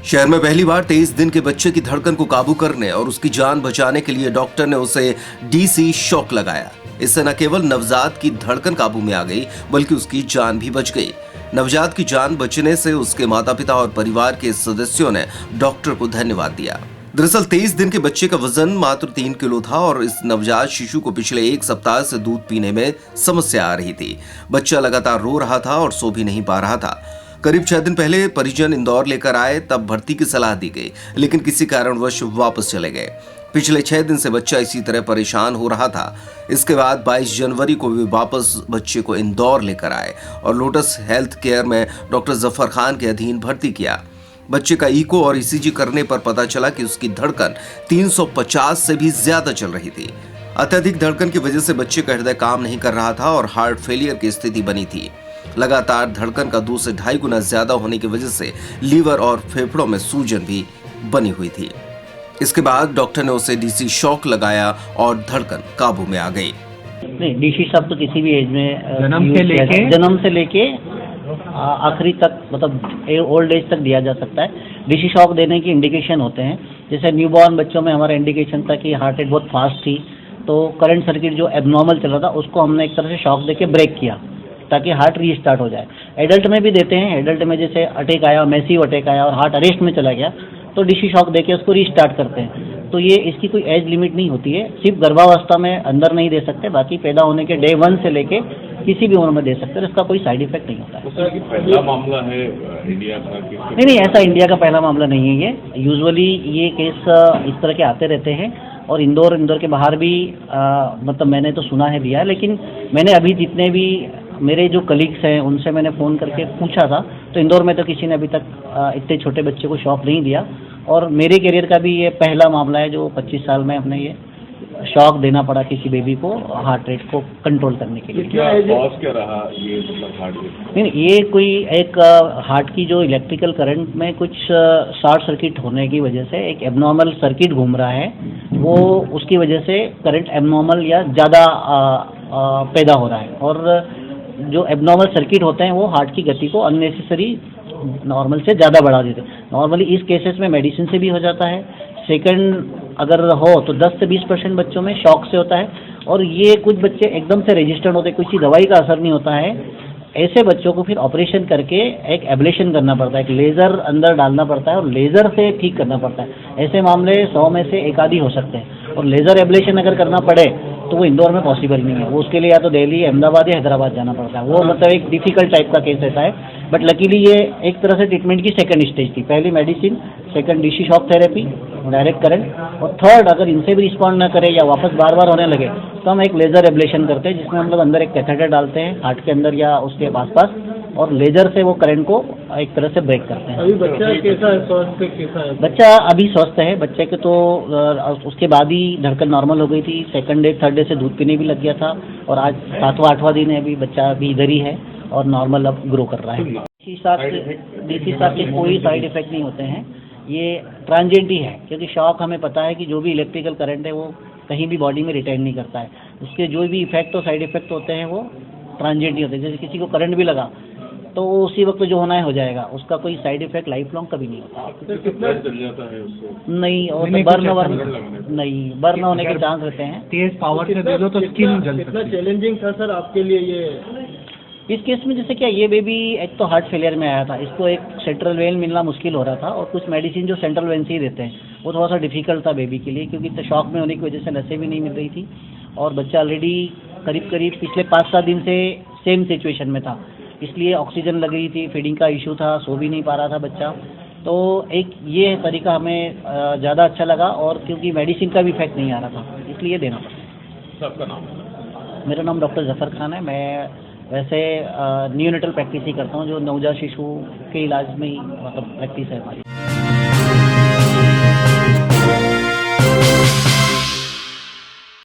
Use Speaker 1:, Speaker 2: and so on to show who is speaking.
Speaker 1: शहर में पहली बार 23 दिन के बच्चे की धड़कन को काबू करने और उसकी जान बचाने के लिए डॉक्टर ने उसे डीसी शॉक लगाया। इससे न केवल नवजात की धड़कन काबू में आ गई बल्कि उसकी जान भी बच गई। नवजात की जान बचने से उसके माता पिता और परिवार के सदस्यों ने डॉक्टर को धन्यवाद दिया। दरअसल 23 दिन के बच्चे का वजन मात्र 3 किलो था और इस नवजात शिशु को पिछले 1 सप्ताह से दूध पीने में समस्या आ रही थी। बच्चा लगातार रो रहा था और सो भी नहीं पा रहा था। करीब 6 दिन पहले परिजन इंदौर लेकर आए, तब भर्ती की सलाह दी गई, लेकिन किसी कारणवश वापस चले गए। पिछले 6 दिन से बच्चा इसी तरह परेशान हो रहा था। इसके बाद 22 जनवरी को भी वापस बच्चे को इंदौर लेकर आए और लोटस हेल्थ केयर में डॉक्टर जफर खान के अधीन भर्ती किया। बच्चे का इको और ईसीजी करने पर पता चला कि उसकी धड़कन 350 से भी ज्यादा चल रही थी। अत्यधिक धड़कन की वजह से बच्चे का हृदय काम नहीं कर रहा था और हार्ट फेलियर की स्थिति बनी थी। लगातार धड़कन का 2 से ढाई गुना ज्यादा होने की वजह से लीवर और फेफड़ों में सूजन भी बनी हुई थी। इसके बाद डॉक्टर ने उसे डीसी शॉक लगाया और धड़कन काबू में आ गई।
Speaker 2: नहीं, डीसी शॉक तो किसी भी एज में
Speaker 3: जन्म से लेके
Speaker 2: आखिरी तक, मतलब ओल्ड एज तक दिया जा सकता है। डीसी शॉक देने की इंडिकेशन होते हैं। जैसे न्यूबॉर्न बच्चों में हमारा इंडिकेशन था कि हार्ट रेट बहुत फास्ट थी, तो करंट सर्किट जो एबनॉर्मल चल रहा था उसको हमने एक तरह से शॉक देके ब्रेक किया ताकि हार्ट रीस्टार्ट हो जाए। एडल्ट में भी देते हैं। एडल्ट में जैसे अटैक आया, मैसिव अटैक आया और हार्ट अरेस्ट में चला गया, तो डीसी शॉक देके उसको रीस्टार्ट करते हैं। तो ये इसकी कोई एज लिमिट नहीं होती है। सिर्फ गर्भावस्था में अंदर नहीं दे सकते, बाकी पैदा होने के डे 1 से लेके किसी भी उम्र में दे सकते हैं। इसका कोई साइड इफेक्ट नहीं होता है।
Speaker 3: पहला मामला है इंडिया का?
Speaker 2: नहीं, ऐसा इंडिया का पहला मामला नहीं है ये। यूजुअली ये केस इस तरह के आते रहते हैं और इंदौर के बाहर भी मतलब मैंने तो सुना है दिया, लेकिन मैंने अभी जितने भी मेरे जो कलीग्स हैं उनसे मैंने फ़ोन करके पूछा था, तो इंदौर में तो किसी ने अभी तक इतने छोटे बच्चे को शॉक नहीं दिया। और मेरे करियर का भी ये पहला मामला है जो 25 साल में हमने ये शॉक देना पड़ा किसी बेबी को हार्ट रेट को कंट्रोल करने के लिए।
Speaker 3: क्या रहा ये, मतलब हार्ट रेट?
Speaker 2: नहीं, ये कोई एक हार्ट की जो इलेक्ट्रिकल करंट में कुछ शॉर्ट सर्किट होने की वजह से एक एबनॉर्मल सर्किट घूम रहा है, वो उसकी वजह से करंट एबनॉर्मल या ज़्यादा पैदा हो रहा है। और जो एबनॉर्मल सर्किट होते हैं वो हार्ट की गति को अननेसेसरी नॉर्मल से ज़्यादा बढ़ा देते हैं। नॉर्मली इस केसेस में मेडिसिन से भी हो जाता है। सेकंड अगर हो तो 10 से 20% बच्चों में शॉक से होता है। और ये कुछ बच्चे एकदम से रेजिस्टेंट होते हैं, किसी दवाई का असर नहीं होता है। ऐसे बच्चों को फिर ऑपरेशन करके एक एब्लेशन करना पड़ता है, एक लेज़र अंदर डालना पड़ता है और लेज़र से ठीक करना पड़ता है। ऐसे मामले 100 में से एक आधी हो सकते हैं। और लेज़र एब्लेशन अगर करना पड़े तो वो इंदौर में पॉसिबल नहीं है। वो उसके लिए या तो दिल्ली, अहमदाबाद या हैदराबाद जाना पड़ता है। वो मतलब एक डिफ़िकल्ट टाइप का केस रहता है। बट लकीली ये एक तरह से ट्रीटमेंट की सेकंड स्टेज थी। पहली medicine, second DC shock therapy, direct current, और थर्ड अगर इनसे भी रिस्पॉन्ड ना करे या वापस बार बार होने लगे तो हम एक लेज़र एब्लेशन करते हैं, जिसमें हम लोग अंदर एक कैथेटर डालते हैं हार्ट के अंदर या उसके आसपास, और लेज़र से वो करंट को एक तरह से ब्रेक करते हैं।
Speaker 3: अभी बच्चा कैसा है, स्वास्थ्य कैसा है?
Speaker 2: बच्चा अभी स्वस्थ है। बच्चे के तो उसके बाद ही धड़कन नॉर्मल हो गई थी। सेकंड डे, थर्ड डे से दूध पीने भी लग गया था और आज 7वां 8वां दिन है। अभी बच्चा अभी इधर ही है और नॉर्मल अब ग्रो कर रहा है। डीसी शॉक के कोई साइड इफेक्ट नहीं होते हैं। ये ट्रांजिएंट ही है, क्योंकि शॉक हमें पता है कि जो भी इलेक्ट्रिकल करंट है वो कहीं भी बॉडी में रिटेन नहीं करता है। उसके जो भी इफेक्ट और साइड इफेक्ट होते हैं वो ट्रांजिएंट ही होते हैं। जैसे किसी को करंट भी लगा तो उसी वक्त जो होना है हो जाएगा, उसका कोई साइड इफेक्ट लाइफ लॉन्ग कभी नहीं होता।
Speaker 3: कितना चल जाता है उसको?
Speaker 2: नहीं, और बर्न होने के चांस रहते हैं।
Speaker 4: तेज पावर से दे दो तो स्किन जल सकती है।
Speaker 3: कितना चैलेंजिंग था सर आपके लिए ये
Speaker 2: इस केस में? जैसे क्या, ये बेबी एक तो हार्ट फेलियर में आया था, इसको एक सेंट्रल वेन मिलना मुश्किल हो रहा था और कुछ मेडिसिन जो सेंट्रल वेन से ही देते हैं वो थोड़ा सा डिफिकल्ट था बेबी के लिए, क्योंकि शॉक में होने की वजह से नसें भी नहीं मिल रही थी और बच्चा ऑलरेडी करीब पिछले 5-7 दिन से सेम सिचुएशन में था। इसलिए ऑक्सीजन लग रही थी, फीडिंग का इशू था, सो भी नहीं पा रहा था बच्चा। तो एक ये तरीका हमें ज़्यादा अच्छा लगा, और क्योंकि मेडिसिन का भी इफेक्ट नहीं आ रहा था इसलिए देना पड़ा।
Speaker 3: आपका नाम?
Speaker 2: मेरा नाम डॉक्टर जफर खान है। मैं वैसे नियोनेटल प्रैक्टिस ही करता हूँ, जो नवजात शिशु के इलाज में ही मतलब प्रैक्टिस है हमारी।